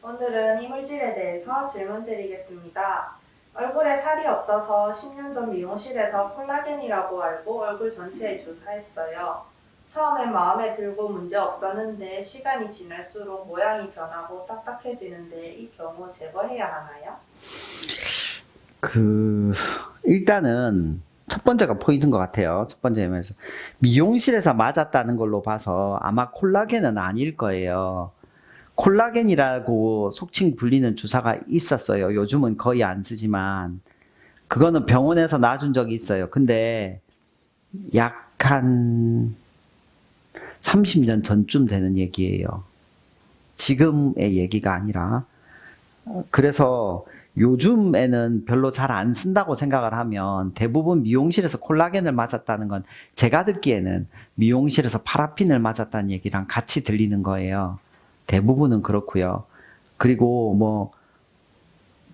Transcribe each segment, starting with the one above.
오늘은 이물질에 대해서 질문 드리겠습니다. 얼굴에 살이 없어서 10년 전 미용실에서 콜라겐이라고 알고 얼굴 전체에 주사했어요. 처음엔 마음에 들고 문제 없었는데 시간이 지날수록 모양이 변하고 딱딱해지는데 이 경우 제거해야 하나요? 그 일단은 첫 번째가 포인트인 것 같아요. 첫 번째면서 미용실에서 맞았다는 걸로 봐서 아마 콜라겐은 아닐 거예요. 콜라겐이라고 속칭 불리는 주사가 있었어요. 요즘은 거의 안 쓰지만 그거는 병원에서 놔준 적이 있어요. 근데 약 한 30년 전쯤 되는 얘기예요. 지금의 얘기가 아니라. 그래서 요즘에는 별로 잘 안 쓴다고 생각을 하면 대부분 미용실에서 콜라겐을 맞았다는 건 제가 듣기에는 미용실에서 파라핀을 맞았다는 얘기랑 같이 들리는 거예요. 대부분은 그렇고요. 그리고 뭐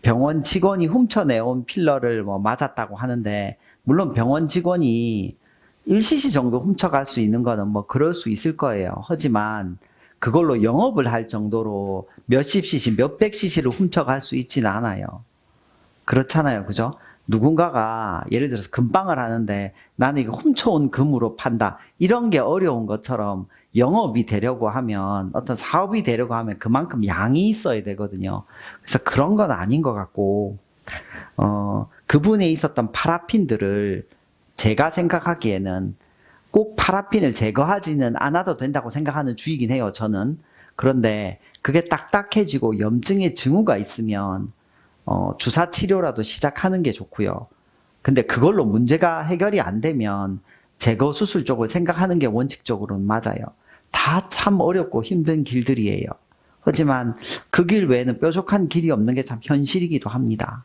병원 직원이 훔쳐내온 필러를 뭐 맞았다고 하는데 물론 병원 직원이 1cc 정도 훔쳐갈 수 있는 거는 뭐 그럴 수 있을 거예요. 하지만 그걸로 영업을 할 정도로 몇십 cc, 몇백 cc를 훔쳐갈 수 있지는 않아요. 그렇잖아요. 그죠? 누군가가 예를 들어서 금방을 하는데 나는 이거 훔쳐온 금으로 판다. 이런 게 어려운 것처럼 영업이 되려고 하면 어떤 사업이 되려고 하면 그만큼 양이 있어야 되거든요. 그래서 그런 건 아닌 것 같고 그분에 있었던 파라핀들을 제가 생각하기에는 꼭 파라핀을 제거하지는 않아도 된다고 생각하는 주의긴 해요, 저는. 그런데 그게 딱딱해지고 염증의 징후가 있으면 주사 치료라도 시작하는 게 좋고요. 근데 그걸로 문제가 해결이 안 되면 제거 수술 쪽을 생각하는 게 원칙적으로는 맞아요. 다 참 어렵고 힘든 길들이에요. 하지만 그 길 외에는 뾰족한 길이 없는 게 참 현실이기도 합니다.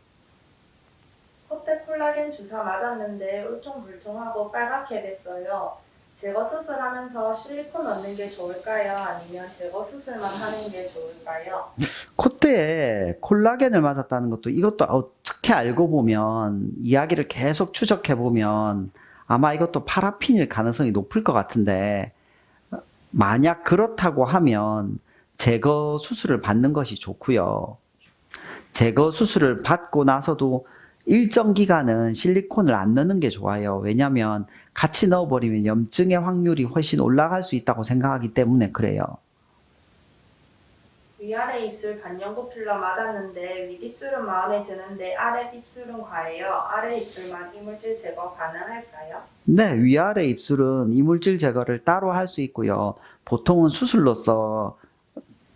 콧대 콜라겐 주사 맞았는데 울퉁불퉁하고 빨갛게 됐어요. 제거 수술하면서 실리콘 넣는 게 좋을까요? 아니면 제거 수술만 하는 게 좋을까요? 콧대에 콜라겐을 맞았다는 것도 이것도 어떻게 알고 보면 이야기를 계속 추적해 보면 아마 이것도 파라핀일 가능성이 높을 것 같은데 만약 그렇다고 하면 제거 수술을 받는 것이 좋고요. 제거 수술을 받고 나서도 일정 기간은 실리콘을 안 넣는 게 좋아요. 왜냐하면 같이 넣어버리면 염증의 확률이 훨씬 올라갈 수 있다고 생각하기 때문에 그래요. 위아래 입술 반영구 필러 맞았는데 윗입술은 마음에 드는데 아래 입술은 과해요. 아래 입술만 이물질 제거 가능할까요? 네, 위아래 입술은 이물질 제거를 따로 할 수 있고요. 보통은 수술로서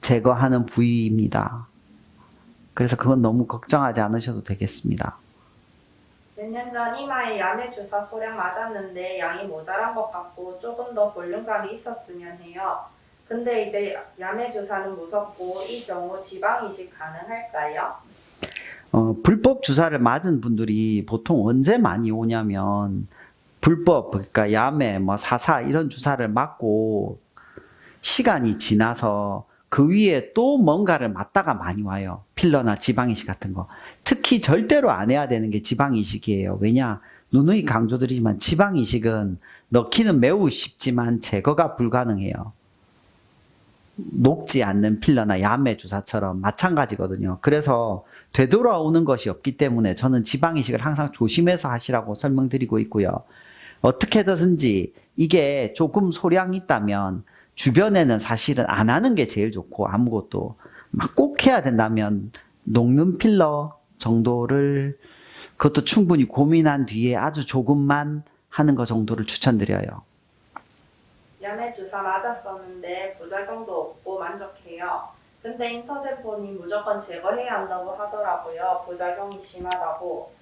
제거하는 부위입니다. 그래서 그건 너무 걱정하지 않으셔도 되겠습니다. 몇 년 전 이마에 야매 주사 소량 맞았는데 양이 모자란 것 같고 조금 더 볼륨감이 있었으면 해요. 근데 이제 야매 주사는 무섭고 이 경우 지방 이식 가능할까요? 불법 주사를 맞은 분들이 보통 언제 많이 오냐면 불법, 그러니까 야매, 뭐 사사 이런 주사를 맞고 시간이 지나서 그 위에 또 뭔가를 맞다가 많이 와요. 필러나 지방이식 같은 거. 특히 절대로 안 해야 되는 게 지방이식이에요. 왜냐? 누누이 강조드리지만 지방이식은 넣기는 매우 쉽지만 제거가 불가능해요. 녹지 않는 필러나 야매 주사처럼 마찬가지거든요. 그래서 되돌아오는 것이 없기 때문에 저는 지방이식을 항상 조심해서 하시라고 설명드리고 있고요. 어떻게든지 이게 조금 소량이 있다면 주변에는 사실은 안 하는 게 제일 좋고 아무것도 막 꼭 해야 된다면 녹는 필러 정도를 그것도 충분히 고민한 뒤에 아주 조금만 하는 것 정도를 추천드려요. 야매 주사 맞았었는데 부작용도 없고 만족해요. 근데 인터넷 보니 무조건 제거해야 한다고 하더라고요. 부작용이 심하다고.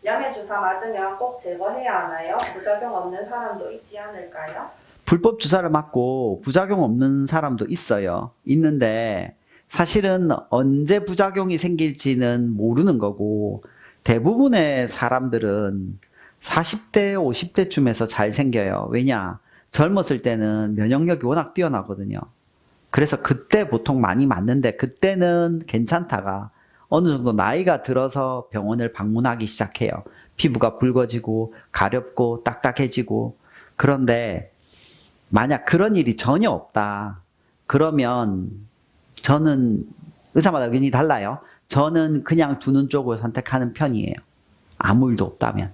야매 주사 맞으면 꼭 제거해야 하나요? 부작용 없는 사람도 있지 않을까요? 불법 주사를 맞고 부작용 없는 사람도 있어요. 있는데 사실은 언제 부작용이 생길지는 모르는 거고 대부분의 사람들은 40대, 50대쯤에서 잘 생겨요. 왜냐? 젊었을 때는 면역력이 워낙 뛰어나거든요. 그래서 그때 보통 많이 맞는데 그때는 괜찮다가 어느 정도 나이가 들어서 병원을 방문하기 시작해요. 피부가 붉어지고 가렵고 딱딱해지고 그런데 만약 그런 일이 전혀 없다. 그러면 저는 의사마다 의견이 달라요. 저는 그냥 두는 쪽을 선택하는 편이에요. 아무 일도 없다면.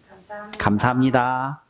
감사합니다. 감사합니다.